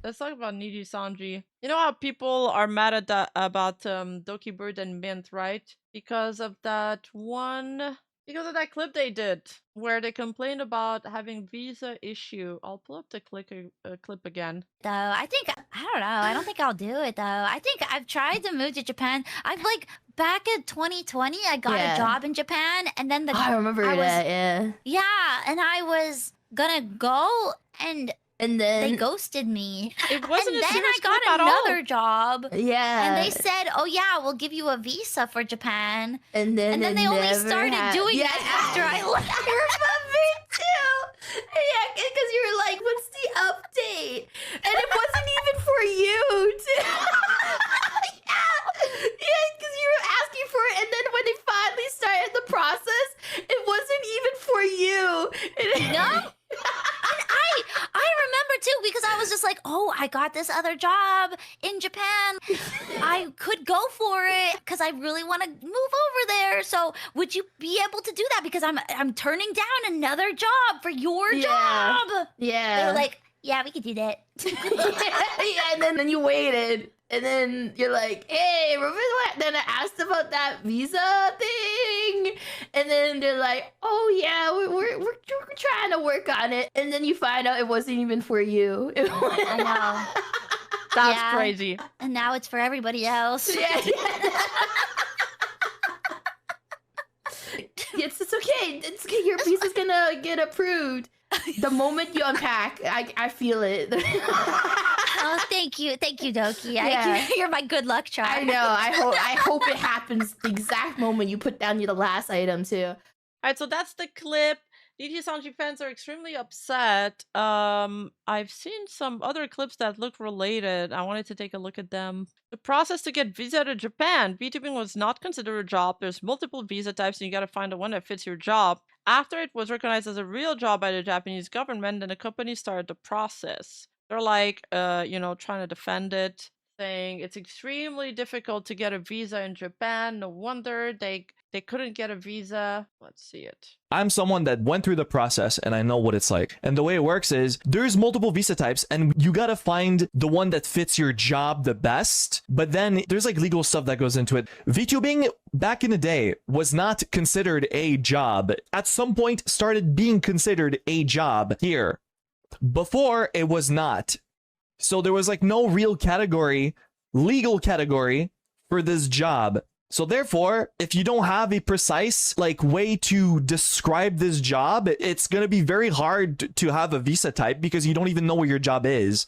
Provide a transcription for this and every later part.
let's talk about Niji Sanji. You know how people are mad at that about Dokibird and Mint, right? Because of that clip they did where they complained about having visa issue. I'll pull up the clip again. Though I don't know. I don't think I'll do it though. I think I've tried to move to Japan. I've like back in 2020, I got a job in Japan, and then I remember that. Yeah. Yeah, and I was gonna go, and then they ghosted me. It wasn't and a then serious I got clip at another all. job. Yeah. And they said, "Oh yeah, we'll give you a visa for Japan." And then they only started doing that after I left. I remember too. Yeah, because you were like, "What's the update?" And it wasn't even for you, too. Yeah, because you were asking for it, and then when they finally started the process, it wasn't even for you. No. I remember too, because I was just like, oh, I got this other job in Japan. I could go for it because I really want to move over there. So would you be able to do that? Because I'm turning down another job for your job. Yeah. They were like, yeah, we could do that. Yeah, and then you waited. And then you're like, hey, remember what? Then I asked about that visa thing. And then they're like, oh, yeah, we're trying to work on it. And then you find out it wasn't even for you. I know. That's crazy. And now it's for everybody else. Yeah. It's okay. It's okay. Your visa's gonna get approved. The moment you unpack, I feel it. Oh, thank you, Doki. Yeah. You're my good luck charm. I know. I hope it happens the exact moment you put down the last item too. All right, so that's the clip. Niji Sanji fans are extremely upset. I've seen some other clips that look related. I wanted to take a look at them. The process to get visa to Japan. VTubing was not considered a job. There's multiple visa types and you gotta find the one that fits your job. After it was recognized as a real job by the Japanese government, then the company started the process. They're like, trying to defend it, saying it's extremely difficult to get a visa in Japan. No wonder they couldn't get a visa. Let's see it. I'm someone that went through the process and I know what it's like. And the way it works is there's multiple visa types and you gotta find the one that fits your job the best. But then there's like legal stuff that goes into it. VTubing back in the day was not considered a job. At some point started being considered a job here. Before it was not. So there was like no real category, legal category for this job. So therefore, if you don't have a precise like way to describe this job, it's going to be very hard to have a visa type because you don't even know what your job is.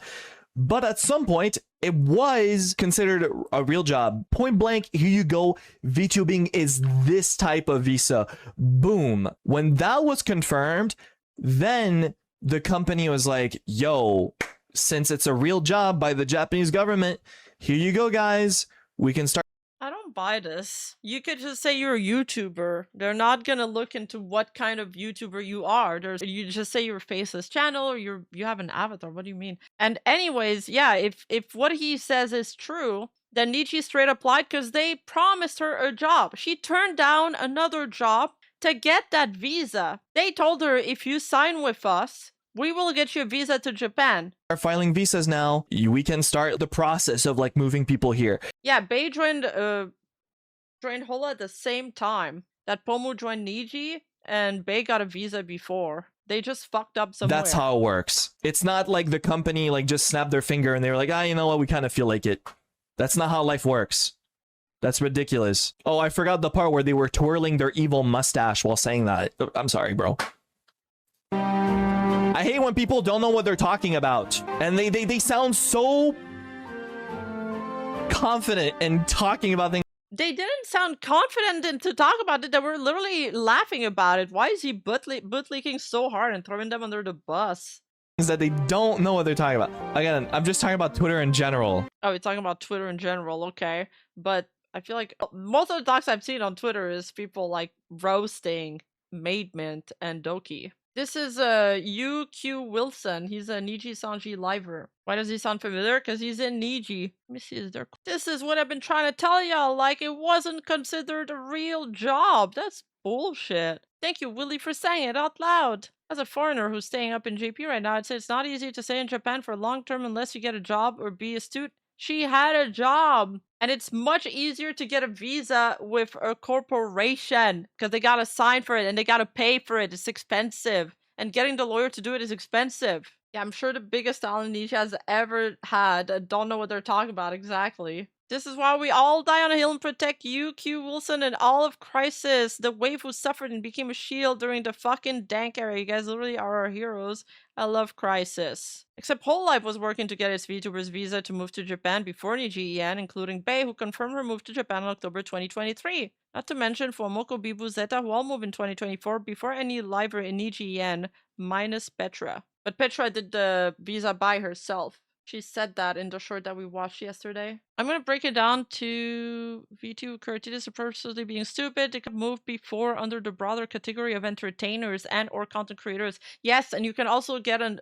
But at some point, it was considered a real job. Point blank, here you go. VTubing is this type of visa. Boom. When that was confirmed, then the company was like, yo, since it's a real job by the Japanese government, here you go, guys. We can start. I don't buy this. You could just say you're a YouTuber. They're not gonna look into what kind of YouTuber you are. You just say you're a faceless channel or you have an avatar. What do you mean? And anyways, yeah, if what he says is true, then Niji straight up lied because they promised her a job. She turned down another job to get that visa. They told her, if you sign with us, we will get you a visa to Japan. Are filing visas now. We can start the process of like moving people here. Yeah, Bei joined Hola at the same time that Pomu joined Niji, and Bei got a visa before. They just fucked up somewhere. That's how it works. It's not like the company like just snapped their finger and they were like, you know what, we kind of feel like it. That's not how life works. That's ridiculous. Oh, I forgot the part where they were twirling their evil mustache while saying that. I'm sorry, bro. I hate when people don't know what they're talking about. And they sound so confident in talking about things. They didn't sound confident to talk about it. They were literally laughing about it. Why is he butt leaking so hard and throwing them under the bus? That they don't know what they're talking about. Again, I'm just talking about Twitter in general. Oh, you're talking about Twitter in general, okay. But I feel like most of the talks I've seen on Twitter is people like roasting Maid Mint and Doki. This is UQ Wilson. He's a Niji Sanji liver. Why does he sound familiar? Because he's in Niji. Let me see. Is there? This is what I've been trying to tell y'all. Like, it wasn't considered a real job. That's bullshit. Thank you, Willie, for saying it out loud. As a foreigner who's staying up in JP right now, I'd say it's not easy to stay in Japan for long term unless you get a job or be astute. She had a job, and it's much easier to get a visa with a corporation because they gotta sign for it and they gotta pay for it. It's expensive, and getting the lawyer to do it is expensive. Yeah, I'm sure the biggest talent Nisha has ever had. I don't know what they're talking about exactly. This is why we all die on a hill and protect you, Q Wilson, and all of Crisis. The wave who suffered and became a shield during the fucking dank era. You guys literally are our heroes. I love Crisis. Except Whole Life was working to get his VTuber's visa to move to Japan before NIGEN, including Bay, who confirmed her move to Japan in October 2023. Not to mention Fomoko Bibu Zeta, who all moved in 2024 before any liver in NIGEN, minus Petra. But Petra did the visa by herself. She said that in the short that we watched yesterday. I'm gonna break it down to V2 Curtitus purposely being stupid. They could move before under the broader category of entertainers and or content creators. Yes, and you can also get an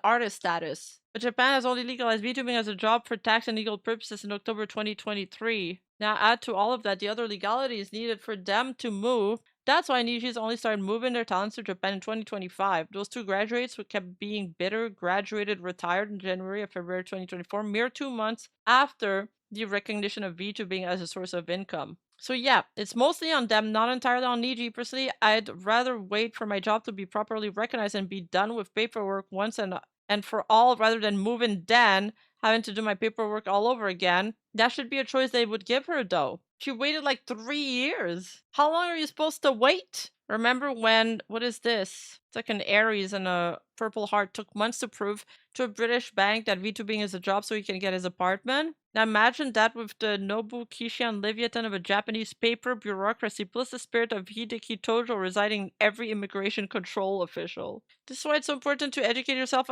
artist status. But Japan has only legalized VTubing as a job for tax and legal purposes in October 2023. Now add to all of that the other legalities needed for them to move. That's why niches only started moving their talents to Japan in 2025. Those two graduates who kept being bitter graduated retired in January or February 2024, mere 2 months after the recognition of VTubing as a source of income. So yeah, it's mostly on them, not entirely on Niji. Personally, I'd rather wait for my job to be properly recognized and be done with paperwork once and for all rather than moving then having to do my paperwork all over again. That should be a choice they would give her though. She waited like 3 years. How long are you supposed to wait? Remember when, what is this? It's like an Aries and a purple heart took months to prove to a British bank that VTubing is a job so he can get his apartment. Now imagine that with the Nobu Kishian Leviathan of a Japanese paper bureaucracy plus the spirit of Hideki Tojo residing in every immigration control official. This is why it's so important to educate yourself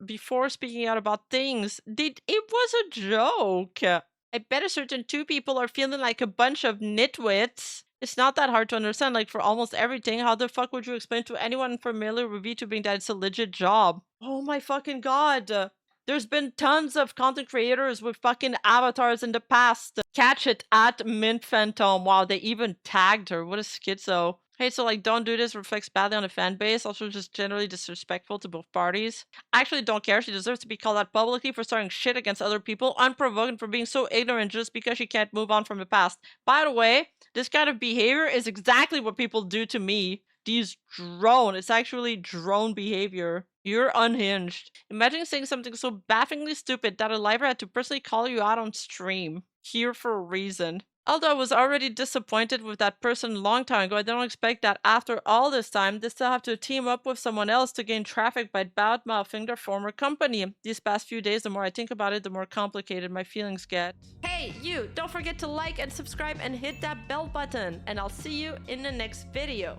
before speaking out about things. It was a joke. I bet a certain 2 people are feeling like a bunch of nitwits. It's not that hard to understand. Like for almost everything, how the fuck would you explain to anyone familiar with VTubing that it's a legit job? Oh my fucking god. There's been tons of content creators with fucking avatars in the past. Catch it at Mint Phantom. Wow, they even tagged her. What a schizo. Hey, so like, don't do this reflects badly on the fan base. Also, just generally disrespectful to both parties. I actually don't care. She deserves to be called out publicly for starting shit against other people, unprovoked, and for being so ignorant just because she can't move on from the past. By the way, this kind of behavior is exactly what people do to me. These drone. It's actually drone behavior. You're unhinged. Imagine saying something so bafflingly stupid that a liver had to personally call you out on stream. Here for a reason. Although I was already disappointed with that person a long time ago, I don't expect that after all this time, they still have to team up with someone else to gain traffic by bad-mouthing their former company. These past few days, the more I think about it, the more complicated my feelings get. Hey, you! Don't forget to like and subscribe and hit that bell button, and I'll see you in the next video.